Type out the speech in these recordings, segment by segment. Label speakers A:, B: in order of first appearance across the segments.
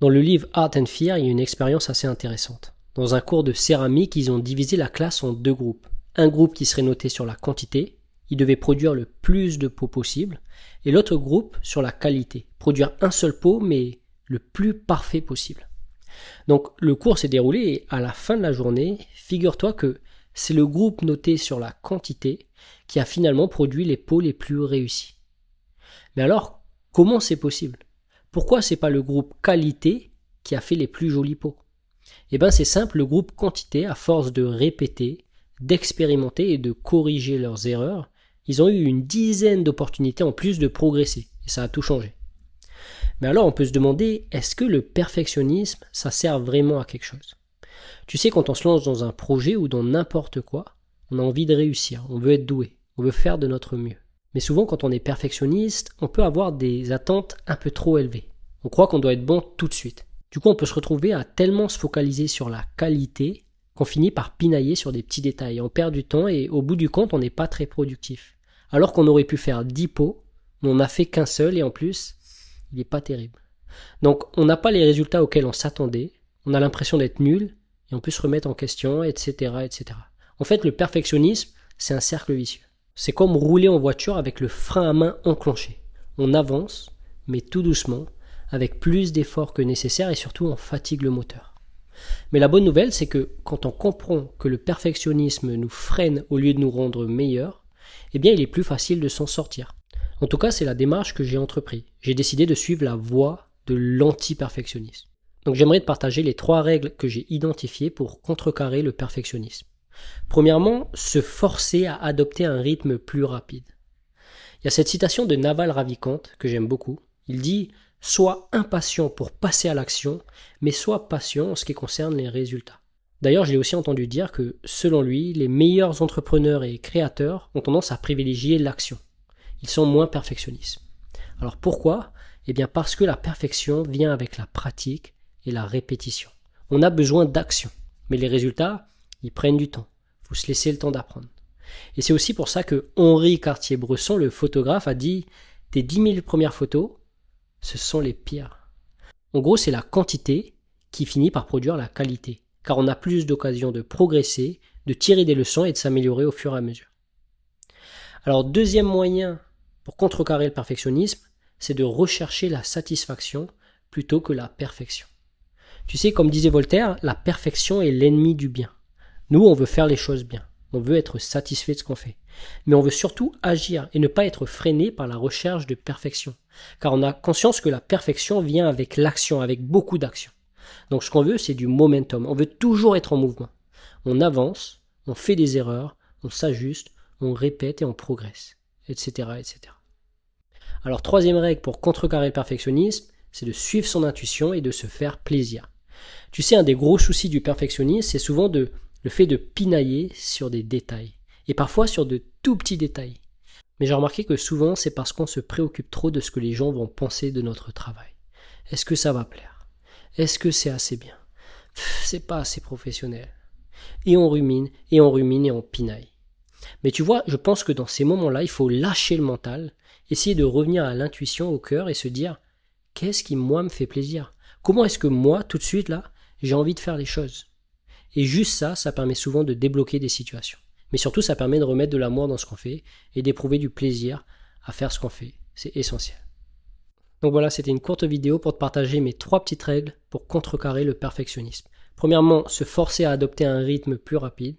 A: Dans le livre Art and Fear, il y a une expérience assez intéressante. Dans un cours de céramique, ils ont divisé la classe en deux groupes. Un groupe qui serait noté sur la quantité, il devait produire le plus de pots possible, et l'autre groupe sur la qualité, produire un seul pot mais le plus parfait possible. Donc le cours s'est déroulé et à la fin de la journée, figure-toi que c'est le groupe noté sur la quantité qui a finalement produit les pots les plus réussis. Mais alors, comment c'est possible ? Pourquoi c'est pas le groupe qualité qui a fait les plus jolis pots ? Eh bien c'est simple, le groupe quantité, à force de répéter, d'expérimenter et de corriger leurs erreurs, ils ont eu une dizaine d'opportunités en plus de progresser, et ça a tout changé. Mais alors on peut se demander, est-ce que le perfectionnisme, ça sert vraiment à quelque chose ? Tu sais, quand on se lance dans un projet ou dans n'importe quoi, on a envie de réussir, on veut être doué, on veut faire de notre mieux. Mais souvent quand on est perfectionniste, on peut avoir des attentes un peu trop élevées. On croit qu'on doit être bon tout de suite. Du coup on peut se retrouver à tellement se focaliser sur la qualité qu'on finit par pinailler sur des petits détails. On perd du temps et au bout du compte on n'est pas très productif. Alors qu'on aurait pu faire 10 pots, mais on n'a fait qu'un seul et en plus, il n'est pas terrible. Donc on n'a pas les résultats auxquels on s'attendait, on a l'impression d'être nul et on peut se remettre en question, etc., etc. En fait, le perfectionnisme, c'est un cercle vicieux. C'est comme rouler en voiture avec le frein à main enclenché. On avance, mais tout doucement, avec plus d'efforts que nécessaire et surtout on fatigue le moteur. Mais la bonne nouvelle, c'est que quand on comprend que le perfectionnisme nous freine au lieu de nous rendre meilleurs, eh bien il est plus facile de s'en sortir. En tout cas, c'est la démarche que j'ai entreprise. J'ai décidé de suivre la voie de l'anti-perfectionnisme. Donc j'aimerais te partager les 3 règles que j'ai identifiées pour contrecarrer le perfectionnisme. Premièrement, se forcer à adopter un rythme plus rapide. Il y a cette citation de Naval Ravikant que j'aime beaucoup. Il dit « Sois impatient pour passer à l'action, mais sois patient en ce qui concerne les résultats. » D'ailleurs, j'ai aussi entendu dire que, selon lui, les meilleurs entrepreneurs et créateurs ont tendance à privilégier l'action. Ils sont moins perfectionnistes. Alors pourquoi ? Eh bien parce que la perfection vient avec la pratique et la répétition. On a besoin d'action, mais les résultats, ils prennent du temps. Il faut se laisser le temps d'apprendre. Et c'est aussi pour ça que Henri Cartier-Bresson, le photographe, a dit « Tes 10 000 premières photos, ce sont les pires. » En gros, c'est la quantité qui finit par produire la qualité, car on a plus d'occasions de progresser, de tirer des leçons et de s'améliorer au fur et à mesure. Alors, deuxième moyen pour contrecarrer le perfectionnisme, c'est de rechercher la satisfaction plutôt que la perfection. Tu sais, comme disait Voltaire, la perfection est l'ennemi du bien. Nous, on veut faire les choses bien. On veut être satisfait de ce qu'on fait. Mais on veut surtout agir et ne pas être freiné par la recherche de perfection. Car on a conscience que la perfection vient avec l'action, avec beaucoup d'action. Donc ce qu'on veut, c'est du momentum. On veut toujours être en mouvement. On avance, on fait des erreurs, on s'ajuste, on répète et on progresse, etc., etc. Alors, troisième règle pour contrecarrer le perfectionnisme, c'est de suivre son intuition et de se faire plaisir. Tu sais, un des gros soucis du perfectionnisme, c'est souvent le fait de pinailler sur des détails. Et parfois sur de tout petits détails. Mais j'ai remarqué que souvent, c'est parce qu'on se préoccupe trop de ce que les gens vont penser de notre travail. Est-ce que ça va plaire ? Est-ce que c'est assez bien ? C'est pas assez professionnel. Et on rumine, et on rumine, et on pinaille. Mais tu vois, je pense que dans ces moments-là, il faut lâcher le mental, essayer de revenir à l'intuition, au cœur, et se dire « Qu'est-ce qui, moi, me fait plaisir ? Comment est-ce que moi, tout de suite, là, j'ai envie de faire les choses ?» Et juste ça, ça permet souvent de débloquer des situations. Mais surtout, ça permet de remettre de l'amour dans ce qu'on fait et d'éprouver du plaisir à faire ce qu'on fait. C'est essentiel. Donc voilà, c'était une courte vidéo pour te partager mes 3 petites règles pour contrecarrer le perfectionnisme. Premièrement, se forcer à adopter un rythme plus rapide.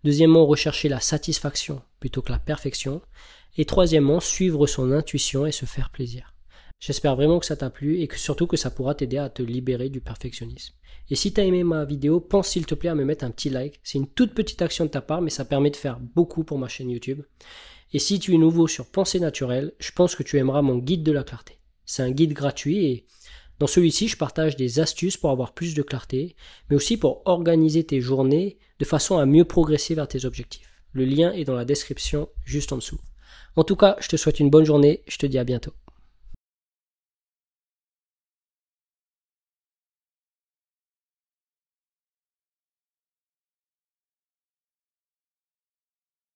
A: Deuxièmement, rechercher la satisfaction plutôt que la perfection. Et troisièmement, suivre son intuition et se faire plaisir. J'espère vraiment que ça t'a plu et que surtout que ça pourra t'aider à te libérer du perfectionnisme. Et si t'as aimé ma vidéo, pense s'il te plaît à me mettre un petit like. C'est une toute petite action de ta part, mais ça permet de faire beaucoup pour ma chaîne YouTube. Et si tu es nouveau sur Pensée Naturelle, je pense que tu aimeras mon guide de la clarté. C'est un guide gratuit et dans celui-ci, je partage des astuces pour avoir plus de clarté, mais aussi pour organiser tes journées de façon à mieux progresser vers tes objectifs. Le lien est dans la description juste en dessous. En tout cas, je te souhaite une bonne journée, je te dis à bientôt.